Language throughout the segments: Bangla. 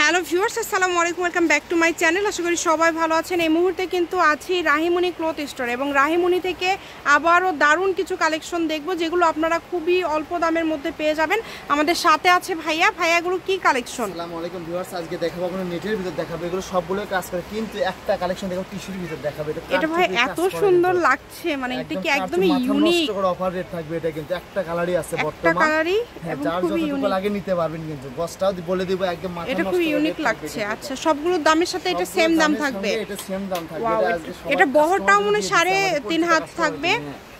হ্যালো ভিউয়ার্স, আসসালামু আলাইকুম, welcome back to my channel. আশা করি সবাই ভালো আছেন। এই মুহূর্তে কিন্তু আছি রাহিমণি ক্লথ স্টোর এবং রাহিমণি থেকে আবারও দারুণ কিছু কালেকশন দেখব যেগুলো আপনারা খুবই অল্প দামের মধ্যে পেয়ে যাবেন। আমাদের সাথে আছে ভাইয়া। ভাইয়াগুলো কি কালেকশন? আসসালামু আলাইকুম ভিউয়ার্স, আজকে দেখাবো আপনাদের নেটের ভিতর দেখাবো, এগুলো সবগুলো কাজ করে, কিন্তু একটা কালেকশন দেখাবো টিস্যুর ভিতর দেখাবো। এটা ভাই এত সুন্দর লাগছে, মানে এটা কি একদমই ইউনিক অফার রেট থাকবে। এটা কিন্তু একটা কালারই আছে বর্তমান, একটা কালারই এবং খুবই ইউনিক লাগে নিতে পারবেন, কিন্তু গসটাও বলে দিব একদম মাথা নষ্ট। এটা খুব ইউনিক লাগছে। আচ্ছা, সবগুলো দামের সাথে এটা সেম দাম থাকবে? এটা সেম দাম থাকবে। এটা বহরটাও মনে 3.5 হাত থাকবে।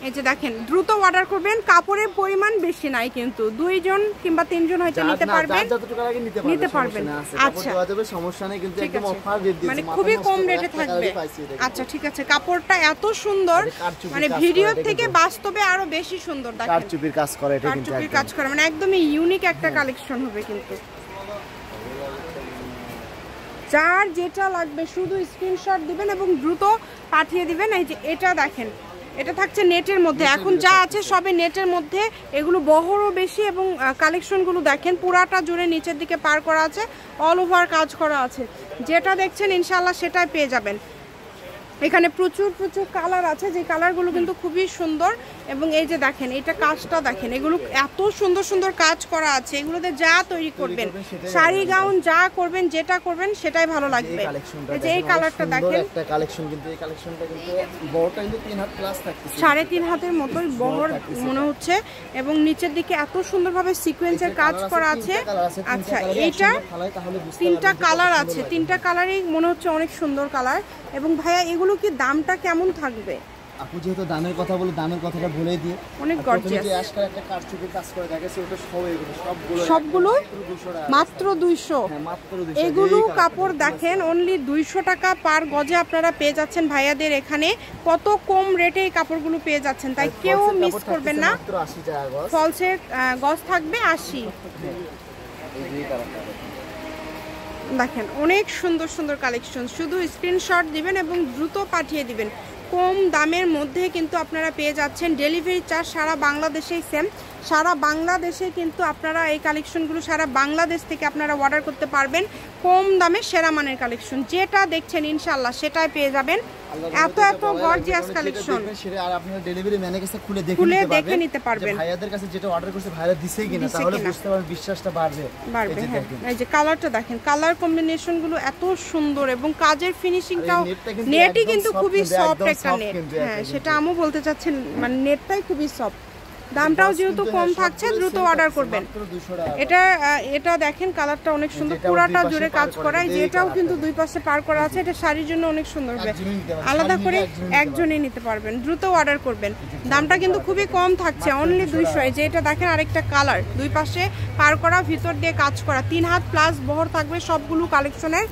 এই যে দেখেন, দ্রুত অর্ডার করবেন। কাপড়ের পরিমাণ বেশি নাই, কিন্তু 2 জন কিংবা 3 জন হয়তো নিতে পারবেন, নিতে পারবেন। আচ্ছা, সমস্যা নেই, কিন্তু একদম অফার রেট দিয়েছি, মানে খুবই কম রেটে থাকবে। আচ্ছা ঠিক আছে, কাপড়টা এত সুন্দর, মানে ভিডিও থেকে বাস্তবে আরো বেশি সুন্দর। দেখেন কারচুপির কাজ করে, এটা কিন্তু কারচুপির কাজ করে, মানে একদমই ইউনিক একটা কালেকশন হবে। কিন্তু যার যেটা লাগবে শুধু স্ক্রিনশট দিবেন এবং দ্রুত পাঠিয়ে দিবেন। এই যে এটা দেখেন, এটা থাকছে নেটের মধ্যে। এখন যা আছে সবে নেটের মধ্যে, এগুলো বহরও বেশি এবং কালেকশনগুলো দেখেন পুরাটা জুড়ে নিচের দিকে পার করা আছে, অল ওভার কাজ করা আছে। যেটা দেখছেন ইনশাআল্লাহ সেটাই পেয়ে যাবেন। এখানে প্রচুর প্রচুর কালার আছে, যে কালারগুলো কিন্তু খুবই সুন্দর। এবং এই যে দেখেন, এটা কাজটা দেখেন, এগুলো এত সুন্দর সুন্দর কাজ করা আছে। এগুলোতে যা তৈরি করবেন, শাড়ি গাউন যা করবেন, যেটা করবেন সেটাই ভালো লাগবে। এই যে এই কালারটা দেখেন, একটা কালেকশন, কিন্তু এই কালেকশনটা কিন্তু বড়টা কিন্তু 3 হাত প্লাস থাকছে, 3.5 হাতের মতোই বহর মনে হচ্ছে। এবং নিচের দিকে এত সুন্দরভাবে সিকোয়েন্সের কাজ করা আছে। আচ্ছা, এইটা 3টা কালার আছে, 3টা কালারই মনে হচ্ছে অনেক সুন্দর কালার। এবং ভাইয়া এগুলো কি দামটা কেমন থাকবে? আপু যেহেতু দামের কথা বলে, দামের কথাটা বলে দিয়ে, অনেক গর্জিয়াস আজকাল একটা কারচুপির কাজ করে দেখাচ্ছে, ওটা সবগুলো মাত্র 200। হ্যাঁ, মাত্র 200। এগুলো কাপড় দেখেন অনলি 200 টাকা পার গজে আপনারা পেয়ে যাচ্ছেন ভাইয়াদের এখানে। কত কম রেটে এই কাপড়গুলো পেয়ে যাচ্ছেন, তাই কেউ মিস করবেন না। মাত্র 80 টাকা গজ, ফলসের গজ থাকবে 80। দেখেন অনেক সুন্দর সুন্দর কালেকশন, শুধু স্ক্রিনশট দিবেন এবং দ্রুত পাঠিয়ে দিবেন। কম দামের মধ্যে কিন্তু আপনারা পেয়ে যাচ্ছেন। ডেলিভারি চার্জ সারা বাংলাদেশেই সেম, সারা বাংলাদেশে কিন্তু আপনারা এই কালেকশনগুলো সারা বাংলাদেশ থেকে আপনারা অর্ডার করতে পারবেন। কম দামে সেরা মানের কালেকশন যেটা দেখছেন ইনশাআল্লাহ সেটাই পেয়ে যাবেন। এত এত গর্জিয়াস কালেকশন, আর আপনারা ডেলিভারি ম্যানের কাছে খুলে দেখে নিতে পারবেন ভাইয়াদের কাছে যেটা অর্ডার করতে ভাইরা দিছে কিনা, তাহলে বুঝতে পারবেন, বিশ্বাসটা বাড়বে। এই যে কালারটা দেখেন, কালার কম্বিনেশন গুলো এত সুন্দর এবং কাজের ফিনিশিংটাও, নেটই কিন্তু খুবই সফট একটা নেট। হ্যাঁ, সেটা আমু বলতে চাচ্ছেন, মানে নেটটাই খুবই সফট। দামটাও যেহেতু কম থাকছে, দ্রুত অর্ডার করবেন। এটা দেখেন, কালারটা অনেক সুন্দর, পুরাটা জুড়ে কাজ করা। এই যে এটাও কিন্তু 2 পাশে পার করা আছে। এটা শাড়ির জন্য অনেক সুন্দর হবে, আলাদা করে একজনই নিতে পারবেন। দ্রুত অর্ডার করবেন। দামটা কিন্তু খুবই কম থাকছে, অনলি 200। এই যে এটা দেখেন, আরেকটা কালার, 2 পাশে পার করা, ভিতর দিয়ে কাজ করা, 3 হাত প্লাস বহর থাকবে সবগুলো কালেকশনের।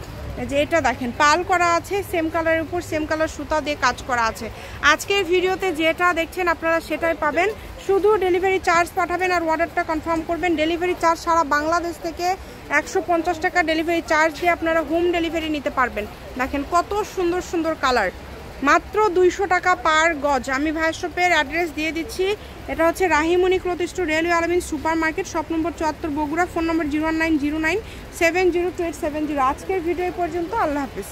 যে এটা দেখেন পাল করা আছে, সেম কালারের উপর সেম কালার সুতা দিয়ে কাজ করা আছে। আজকের ভিডিওতে যেটা দেখছেন আপনারা সেটাই পাবেন। শুধু ডেলিভারি চার্জ পাঠাবেন আর অর্ডারটা কনফার্ম করবেন। ডেলিভারি চার্জ সারা বাংলাদেশ থেকে 150 টাকা ডেলিভারি চার্জ দিয়ে আপনারা হোম ডেলিভারি নিতে পারবেন। দেখেন কত সুন্দর সুন্দর কালার, মাত্র 200 টাকা পার গজ। আমি ভাইয়ের শপের অ্যাড্রেস দিয়ে দিচ্ছি। এটা হচ্ছে রাহিমণি ক্লথ স্টোর, রেলওয়ে আলামিন super market, shop number 74, Bogura. Phone নম্বর 01909702870। আজকের ভিডিও পর্যন্ত, আল্লাহ হাফিজ।